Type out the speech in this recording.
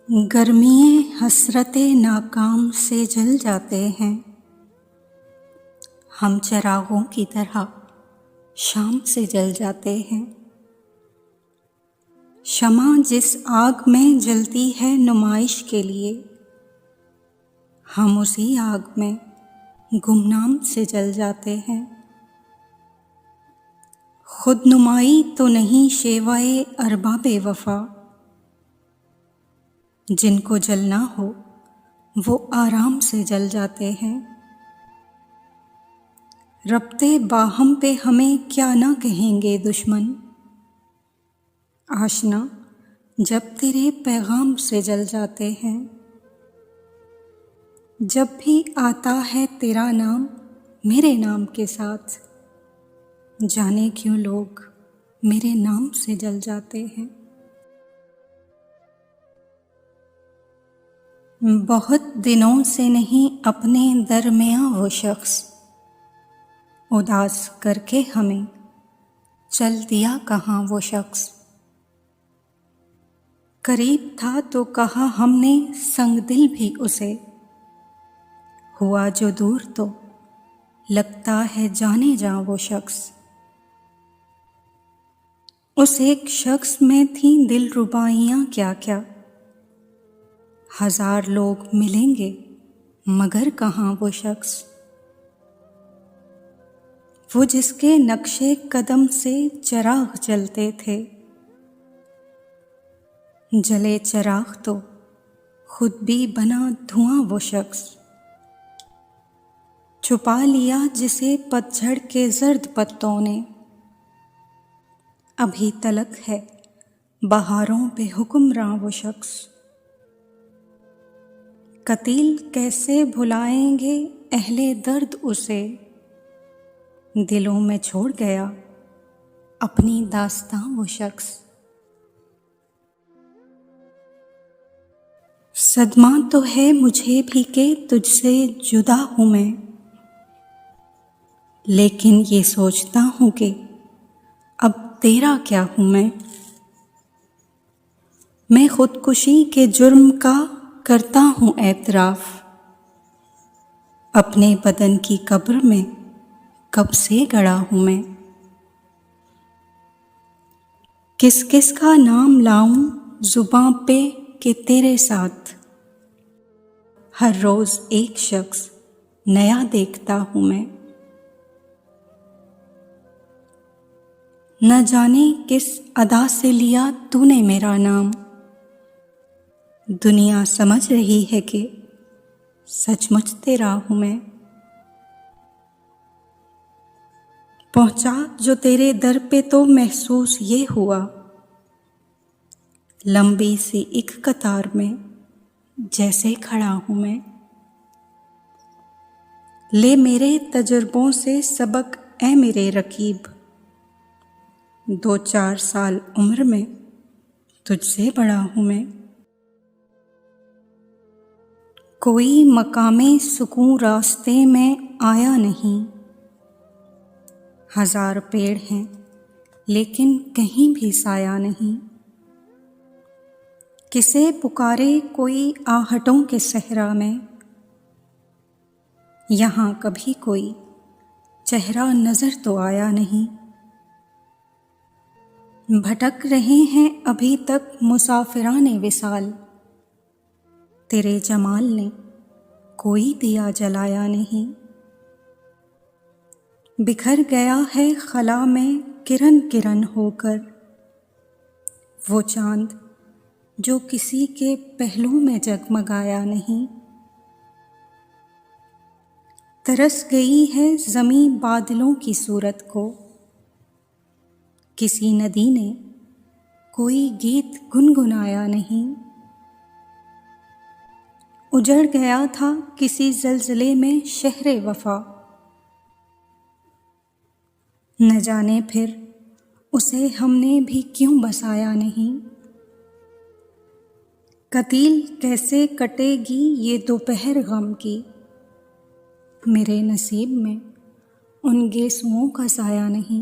गर्मिये हसरते नाकाम से जल जाते हैं। हम चिरागों की तरह शाम से जल जाते हैं। शमा जिस आग में जलती है नुमाइश के लिए, हम उसी आग में गुमनाम से जल जाते हैं। खुद नुमाई तो नहीं शेवाए अरबाबे वफा, जिनको जलना हो वो आराम से जल जाते हैं। रब्ते बाहम पे हमें क्या ना कहेंगे दुश्मन, आशना जब तेरे पैगाम से जल जाते हैं। जब भी आता है तेरा नाम मेरे नाम के साथ, जाने क्यों लोग मेरे नाम से जल जाते हैं। बहुत दिनों से नहीं अपने दरमियाँ वो शख्स, उदास करके हमें चल दिया कहाँ वो शख्स। करीब था तो कहा हमने संग दिल भी उसे, हुआ जो दूर तो लगता है जाने जा वो शख्स। उस एक शख्स में थी दिलरुबाइयाँ क्या क्या, हजार लोग मिलेंगे मगर कहाँ वो शख्स। वो जिसके नक्शे कदम से चिराग जलते थे, जले चिराग तो खुद भी बना धुआं वो शख्स। छुपा लिया जिसे पतझड़ के जर्द पत्तों ने, अभी तलक है बहारों पे हुक्मरां वो शख्स। कतील कैसे भुलाएंगे अहले दर्द उसे, दिलों में छोड़ गया अपनी दास्तां वो शख्स। सदमा तो है मुझे भी कि तुझसे जुदा हूँ मैं, लेकिन ये सोचता हूँ कि अब तेरा क्या हूँ मैं खुदकुशी के जुर्म का करता हूँ एतराफ़, अपने बदन की कब्र में कब से गड़ा हूँ मैं। किस किस का नाम लाऊं जुबां पे कि तेरे साथ, हर रोज़ एक शख्स नया देखता हूँ मैं। न जाने किस अदा से लिया तूने मेरा नाम, दुनिया समझ रही है कि सचमुच तेरा हूँ मैं। पहुँचा जो तेरे दर पे तो महसूस ये हुआ, लंबी सी एक कतार में जैसे खड़ा हूँ मैं। ले मेरे तजुर्बों से सबक ऐ मेरे रकीब, 2-4 साल उम्र में तुझसे बड़ा हूँ मैं। कोई मकामे सुकून रास्ते में आया नहीं, हजार पेड़ हैं लेकिन कहीं भी साया नहीं। किसे पुकारे कोई आहटों के सहरा में, यहाँ कभी कोई चेहरा नजर तो आया नहीं। भटक रहे हैं अभी तक मुसाफिराने विसाल, तेरे जमाल ने कोई दिया जलाया नहीं। बिखर गया है खला में किरण किरण होकर, वो चांद जो किसी के पहलू में जगमगाया नहीं। तरस गई है ज़मीं बादलों की सूरत को, किसी नदी ने कोई गीत गुनगुनाया नहीं। उजड़ गया था किसी ज़लज़ले में शहरे वफा, न जाने फिर उसे हमने भी क्यों बसाया नहीं। कतील कैसे कटेगी ये दोपहर गम की, मेरे नसीब में उन गेसुओं का साया नहीं।